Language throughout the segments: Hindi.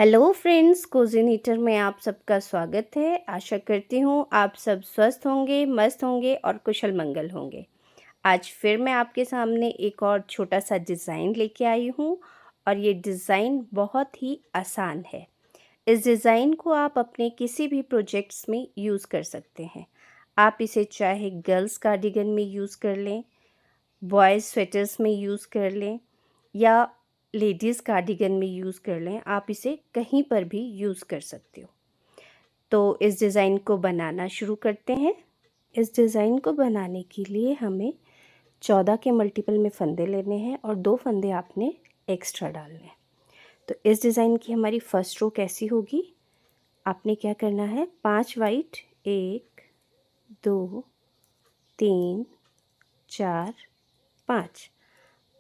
हेलो फ्रेंड्स, कुज़ीन ईटर में आप सबका स्वागत है। आशा करती हूँ आप सब स्वस्थ होंगे, मस्त होंगे और कुशल मंगल होंगे। आज फिर मैं आपके सामने एक और छोटा सा डिज़ाइन लेके आई हूँ और ये डिज़ाइन बहुत ही आसान है। इस डिज़ाइन को आप अपने किसी भी प्रोजेक्ट्स में यूज़ कर सकते हैं। आप इसे चाहे गर्ल्स कार्डिगन में यूज़ कर लें, बॉयज़ स्वेटर्स में यूज़ कर लें या लेडीज़ कार्डिगन में यूज़ कर लें, आप इसे कहीं पर भी यूज़ कर सकते हो। तो इस डिज़ाइन को बनाना शुरू करते हैं। इस डिज़ाइन को बनाने के लिए हमें 14 के मल्टीपल में फंदे लेने हैं और 2 फंदे आपने एक्स्ट्रा डालने हैं। तो इस डिज़ाइन की हमारी फर्स्ट रो कैसी होगी? आपने क्या करना है, 5 वाइट, 1 2 3 4 5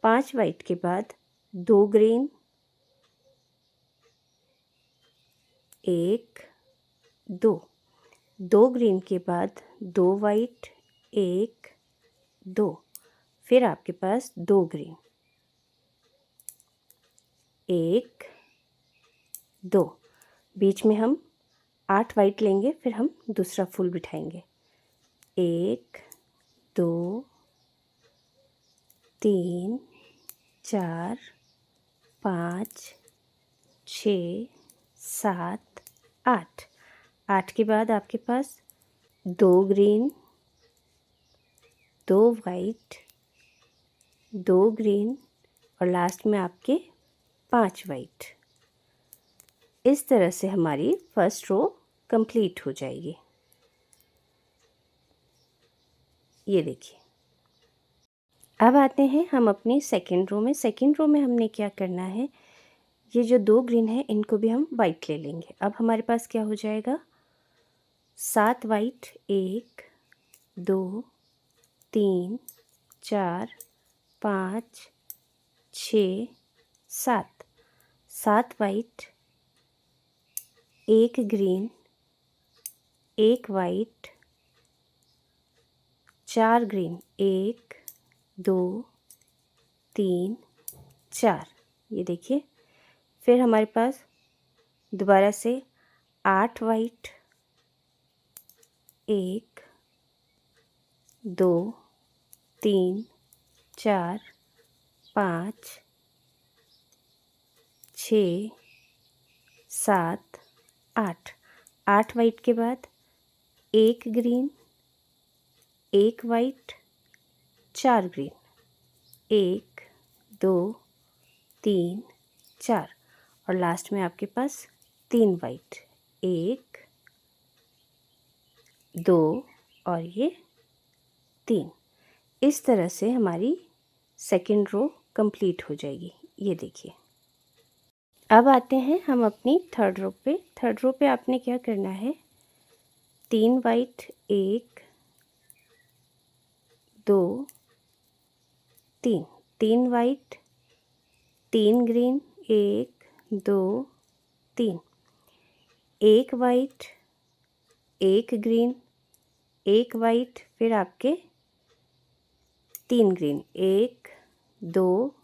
5 वाइट के बाद 2 ग्रीन, 1 2 2 ग्रीन के बाद 2 वाइट, 1 2, फिर आपके पास 2 ग्रीन, 1 2, बीच में हम 8 वाइट लेंगे, फिर हम दूसरा फूल बिठाएंगे। 1 2 3 4 5 6 7 8, 8 के बाद आपके पास 2 ग्रीन, 2 वाइट, 2 ग्रीन और लास्ट में आपके 5 वाइट। इस तरह से हमारी फर्स्ट रो कंप्लीट हो जाएगी। ये देखिए। अब आते हैं हम अपनी सेकेंड रो में। सेकेंड रो में हमने क्या करना है, ये जो 2 ग्रीन है इनको भी हम वाइट ले लेंगे। अब हमारे पास क्या हो जाएगा, 7 white, 1 2 3 4 5 6 7, 7 white, 1 green, 1 white, 4 green, 1 2 3 4। ये देखिए। फिर हमारे पास दोबारा से 8 वाइट, 1 2 3 4 5 6 7 8, 8 वाइट के बाद 1 ग्रीन, 1 वाइट, 4 ग्रीन, 1 2 3 4 और लास्ट में आपके पास 3 वाइट, 1 2 और ये 3। इस तरह से हमारी सेकेंड रो कंप्लीट हो जाएगी। ये देखिए। अब आते हैं हम अपनी थर्ड रो पे। थर्ड रो पे आपने क्या करना है, 3 white, 1 2 3, 3 white, 3 green, 1 2 3, 1 white, 1 green, 1 white, फिर आपके 3 ग्रीन, 1 2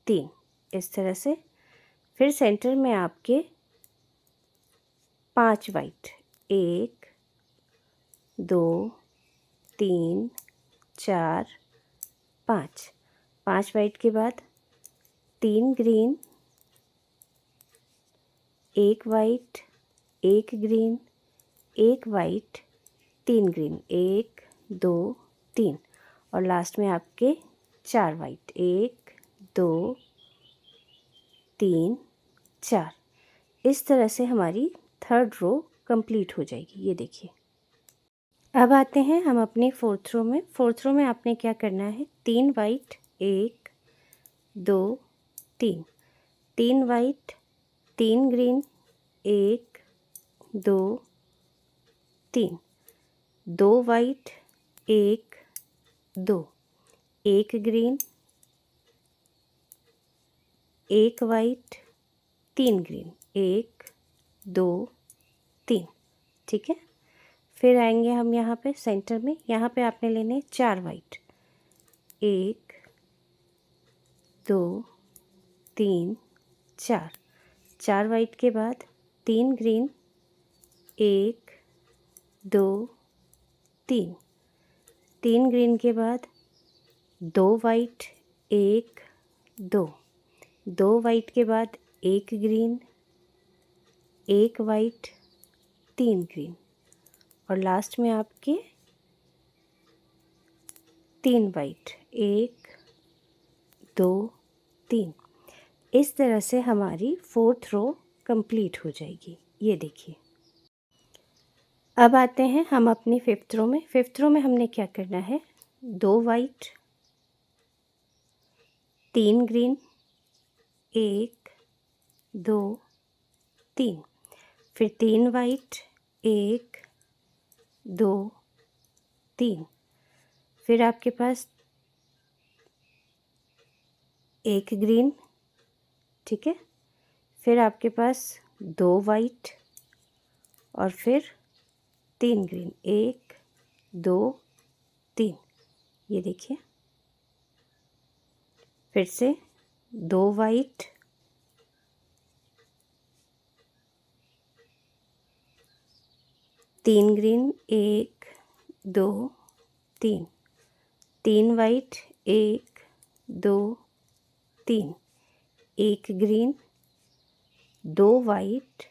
3। इस तरह से फिर सेंटर में आपके 5 वाइट, 1 2 3 4 5, 5 वाइट के बाद 3 green, 1 white, 1 green, 1 white, 3 green, 1 2 3 और लास्ट में आपके 4 वाइट, 1 2 3 4। इस तरह से हमारी थर्ड रो कंप्लीट हो जाएगी। ये देखिए। अब आते हैं हम अपने फोर्थ रो में। फोर्थ रो में आपने क्या करना है, 3 white, 1 2 3, 3 white, 3 green, 1 2 3, 2 white, 1 2, 1 green, 1 white, 3 green, 1 2 3। ठीक है। फिर आएंगे हम यहाँ पे सेंटर में। यहाँ पे आपने लेने 4 वाइट, 1 2 3 4, 4 वाइट के बाद 3 ग्रीन, 1 2 3, 3 ग्रीन के बाद 2 वाइट, 1 2, 2 वाइट के बाद 1 ग्रीन, 1 वाइट, 3 ग्रीन और लास्ट में आपके 3 वाइट, 1 2 3। इस तरह से हमारी 4th रो कंप्लीट हो जाएगी। ये देखिए। अब आते हैं हम अपनी 5th रो में। 5th रो में हमने क्या करना है, 2 वाइट, 3 ग्रीन, 1 2 3, फिर 3 वाइट, 1 2 3, फिर आपके पास 1 ग्रीन, ठीक है, फिर आपके पास 2 वाइट और फिर 3 ग्रीन, 1 2 3। ये देखिए, फिर से 2 white, 3 green, 1 2 3, 3 white, 1 2 3, 1 green, 2 white,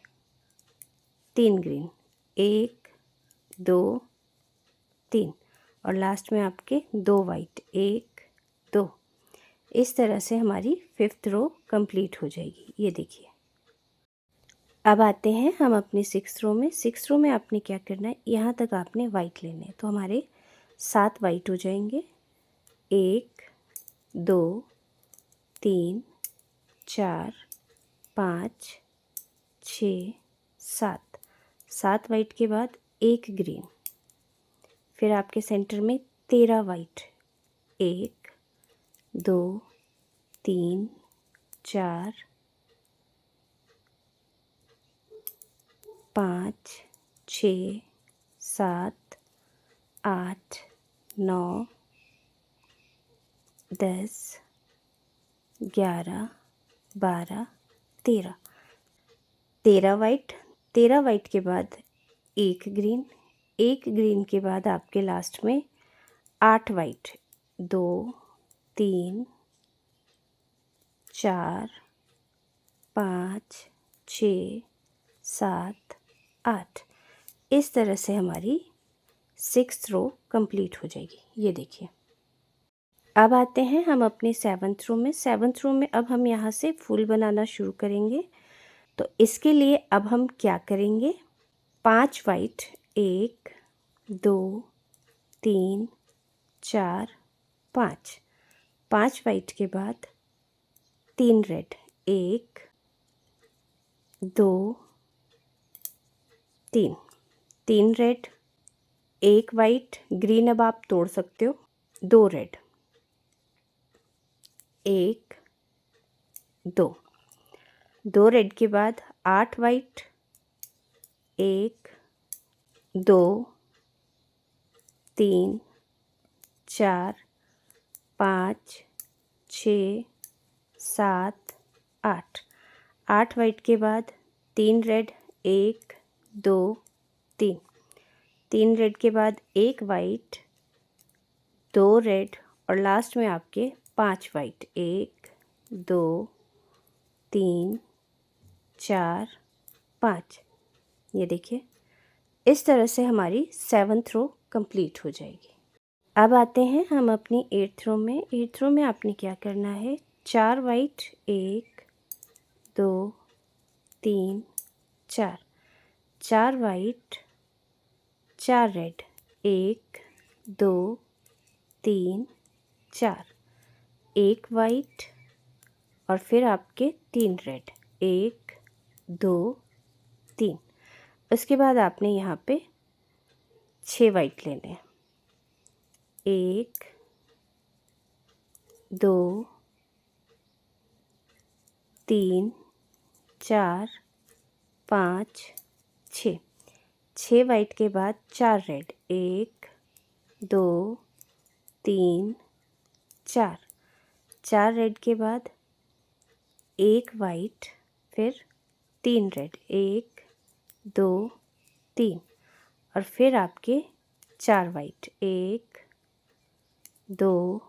3 green, 1 2 3 और लास्ट में आपके 2 वाइट, 1 2। इस तरह से हमारी 5th रो कंप्लीट हो जाएगी। ये देखिए। अब आते हैं हम अपनी 6th रो में। 6th रो में आपने क्या करना है, यहाँ तक आपने वाइट लेने हैं। तो हमारे 7 वाइट हो जाएंगे, 1 2 3 4 5 6 7। 7 वाइट के बाद 1 ग्रीन, फिर आपके सेंटर में 13 वाइट, 1 2 3 4 5 6 7 8 9 10 11 12 13। 13 वाइट, 13 वाइट के बाद 1 ग्रीन, 1 ग्रीन के बाद आपके लास्ट में 8 वाइट, 2 3 4 5 6 7 8। इस तरह से हमारी 6th रो कंप्लीट हो जाएगी। ये देखिए। अब आते हैं हम अपनी 7th रो में। 7th रो में अब हम यहाँ से फूल बनाना शुरू करेंगे। तो इसके लिए अब हम क्या करेंगे, 5 वाइट, 1 2 3 4 5, 5 वाइट के बाद 3 रेड, 1 2 3, 3 रेड, 1 वाइट, ग्रीन अब आप तोड़ सकते हो, 2 रेड, 1 2, 2 रेड के बाद 8 वाइट, 1 2 3 4 5 6 7 8, 8 वाइट के बाद 3 रेड, 1 2 3, 3 रेड के बाद 1 वाइट, 2 रेड और लास्ट में आपके 5 वाइट, 1 2 3 4 5। ये देखिए। इस तरह से हमारी 7th रो कंप्लीट हो जाएगी। अब आते हैं हम अपनी 8th रो में। 8th रो में आपने क्या करना है, 4 वाइट, 1 2 3 4, 4 वाइट, 4 रेड, 1 2 3 4, 1 वाइट और फिर आपके 3 रेड, 1 2 3। उसके बाद आपने यहाँ पे 6 वाइट लेने हैं, 1 2 3 4 5 6, 6 वाइट के बाद 4 रेड, 1 2 3 4, 4 रेड के बाद 1 वाइट, फिर तीन रेड, 1 2 3, और फिर आपके 4 वाइट, 1 2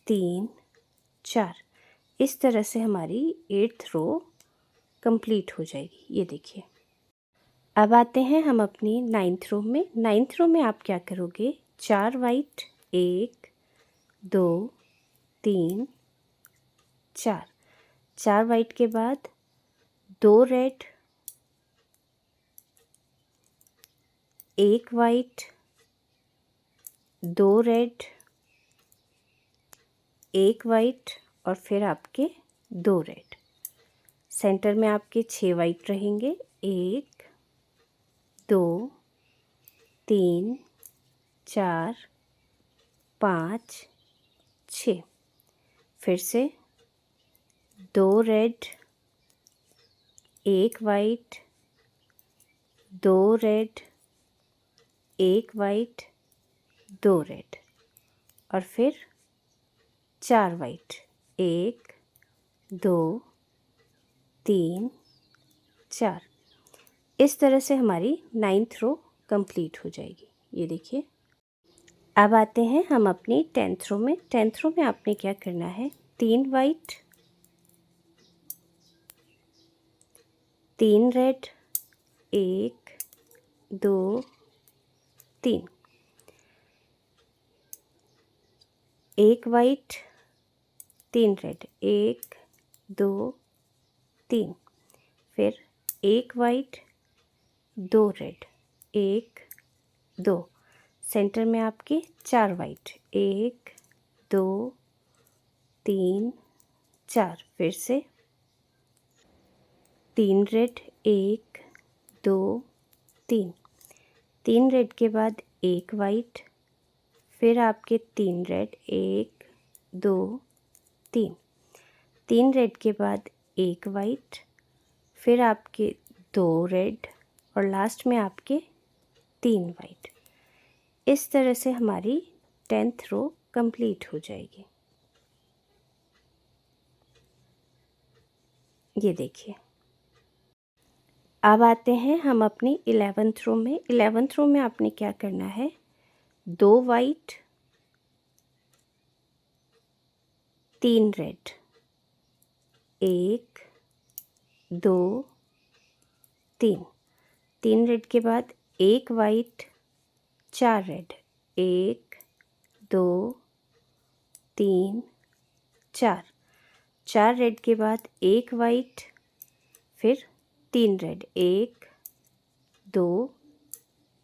3 4। इस तरह से हमारी 8th रो कंप्लीट हो जाएगी। ये देखिए। अब आते हैं हम अपनी 9th रो में। 9th रो में आप क्या करोगे, 4 वाइट, 1 2 3 4, 4 वाइट के बाद 2 रेड, 1 वाइट, 2 रेड, 1 वाइट, और फिर आपके 2 रेड। सेंटर में आपके 6 वाइट रहेंगे, 1 2 3 4 5 6। फिर से 2 red, 1 white, 2 red, 1 white, 2 red, और फिर 4 वाइट, 1 2 3 4। इस तरह से हमारी 9th रो कंप्लीट हो जाएगी। ये देखिए। अब आते हैं हम अपनी 10th रो में। 10th रो में आपने क्या करना है, 3 वाइट, 3 रेड, 1 2 3, 1 वाइट, 3 रेड, 1 2 3, फिर 1 वाइट, 2 रेड, 1 2, सेंटर में आपके 4 वाइट, 1 2 3 4, फिर से 3 रेड, 1 2 3, 3 रेड के बाद 1 वाइट, फिर आपके 3 रेड, 1 2 3, 3 रेड के बाद 1 वाइट, फिर आपके 2 रेड, और लास्ट में आपके 3 वाइट। इस तरह से हमारी 10th रो कंप्लीट हो जाएगी। ये देखिए। अब आते हैं हम अपनी 11th रो में। 11th रो में आपने क्या करना है, 2 वाइट, 3 रेड, 1 2 3, 3 रेड के बाद 1 वाइट, 4 रेड, 1 2 3 4, 4 रेड के बाद 1 वाइट, फिर 3 रेड, 1 2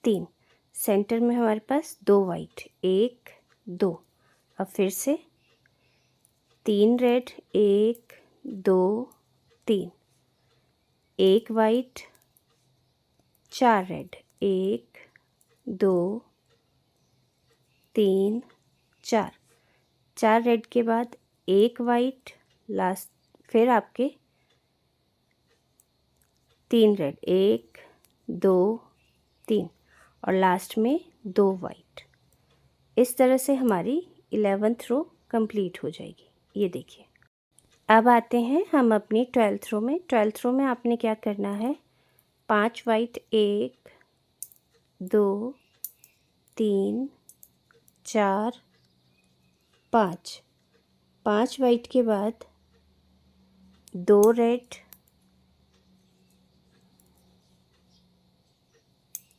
3, सेंटर में हमारे पास 2 वाइट, 1 2, अब फिर से 3 रेड, 1 2 3, 1 वाइट, 4 रेड, 1 2 3 4, 4 रेड के बाद 1 वाइट, लास्ट, फिर आपके 3 रेड, 1 2 3, और लास्ट में 2 वाइट। इस तरह से हमारी 11th रो कंप्लीट हो जाएगी। ये देखिए। अब आते हैं हम अपनी 12th रो में। 12th रो में आपने क्या करना है, 5 वाइट, 1 2 3 4 5, 5 वाइट के बाद 2 रेड,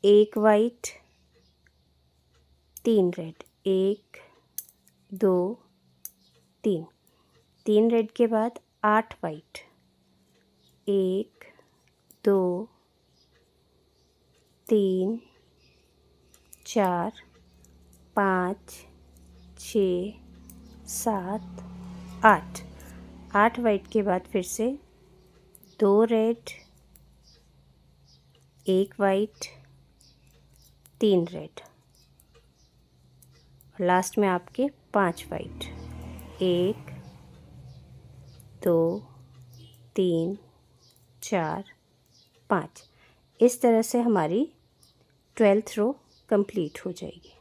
1 वाइट, 3 रेड, 1 2 3, 3 रेड के बाद 8 वाइट, 1 2 3 4 5 6 7 8, 8 वाइट के बाद फिर से 2 रेड, 1 वाइट, 3 रेड, और लास्ट में आपके 5 वाइट, 1 2 3 4 5। इस तरह से हमारी 12th रो कंप्लीट हो जाएगी।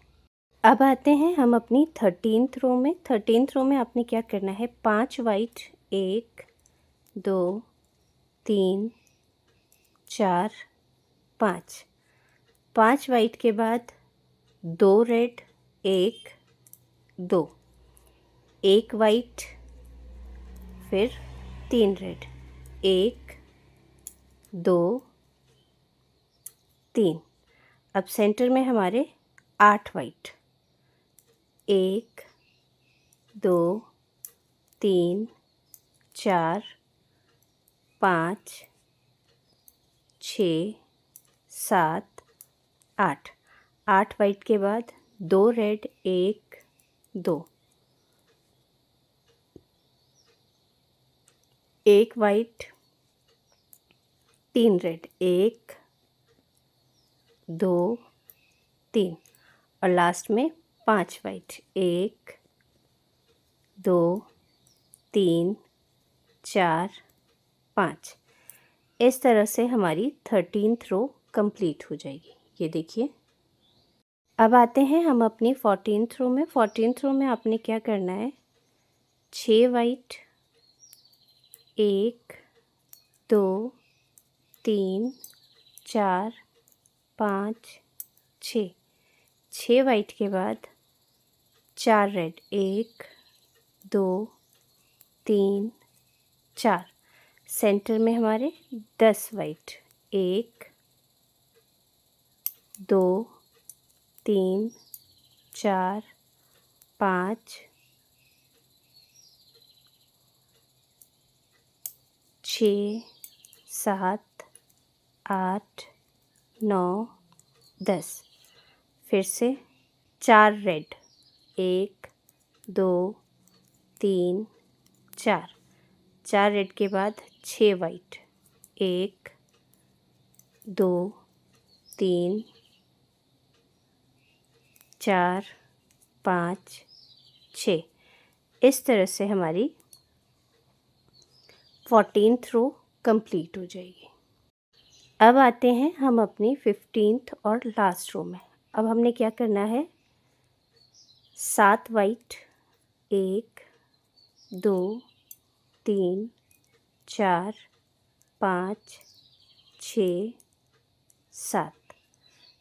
अब आते हैं हम अपनी 13th रो में। 13th रो में आपने क्या करना है, 5 वाइट, 1 2 3 4 5। 5 वाइट के बाद 2 रेड, 1 2, 1 वाइट, फिर 3 रेड, 1 2 3। अब सेंटर में हमारे 8 वाइट, 1 2 3 4 5 6 7 8। 8 वाइट के बाद 2 रेड, 1 2, 1 वाइट, 3 रेड, 1 2 3, और लास्ट में 5 वाइट, 1 2 3 4 5। इस तरह से हमारी 13th रो कंप्लीट हो जाएगी। ये देखिए। अब आते हैं हम अपनी 14th रो में। 14th रो में आपने क्या करना है, 6 वाइट, 1 2 3 4 5 6। 6 वाइट के बाद 4 रेड, 1 2 3 4। सेंटर में हमारे 10 वाइट, 1 2 3 4 5 6 7 8 9 10। फिर से 4 रेड, 1 2 3 4। 4 रेड के बाद 6 वाइट, 1 2 3 4 5 6। इस तरह से हमारी 14th रो कंप्लीट हो जाएगी। अब आते हैं हम अपनी 15th और लास्ट रो में। अब हमने क्या करना है, 7 वाइट, 1 2 3 4 5 6 7।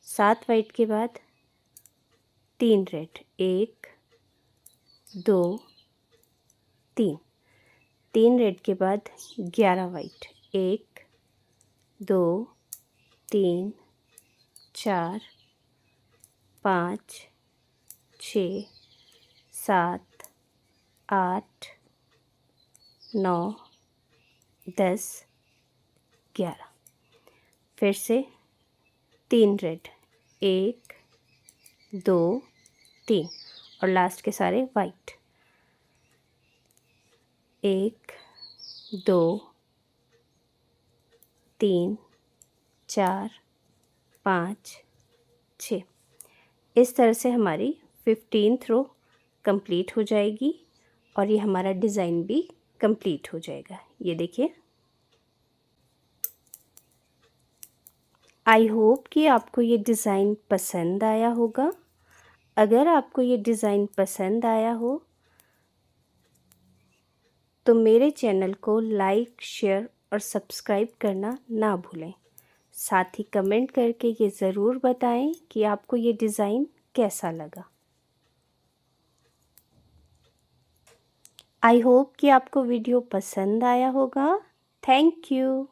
7 वाइट के बाद 3 रेड, 1 2 3। 3 रेड के बाद 11 वाइट, 1 2 3 4 5 6 7 8 9 10 11। फिर से 3 रेड, 1 2 3, और लास्ट के सारे वाइट, 1 2 3 4 5 6। इस तरह से हमारी 15th रो कंप्लीट हो जाएगी और ये हमारा डिज़ाइन भी कंप्लीट हो जाएगा। ये देखिए। आई होप कि आपको ये डिज़ाइन पसंद आया होगा। अगर आपको ये डिज़ाइन पसंद आया हो तो मेरे चैनल को लाइक, शेयर और सब्सक्राइब करना ना भूलें। साथ ही कमेंट करके ये ज़रूर बताएं कि आपको ये डिज़ाइन कैसा लगा। आई होप कि आपको वीडियो पसंद आया होगा। Thank you.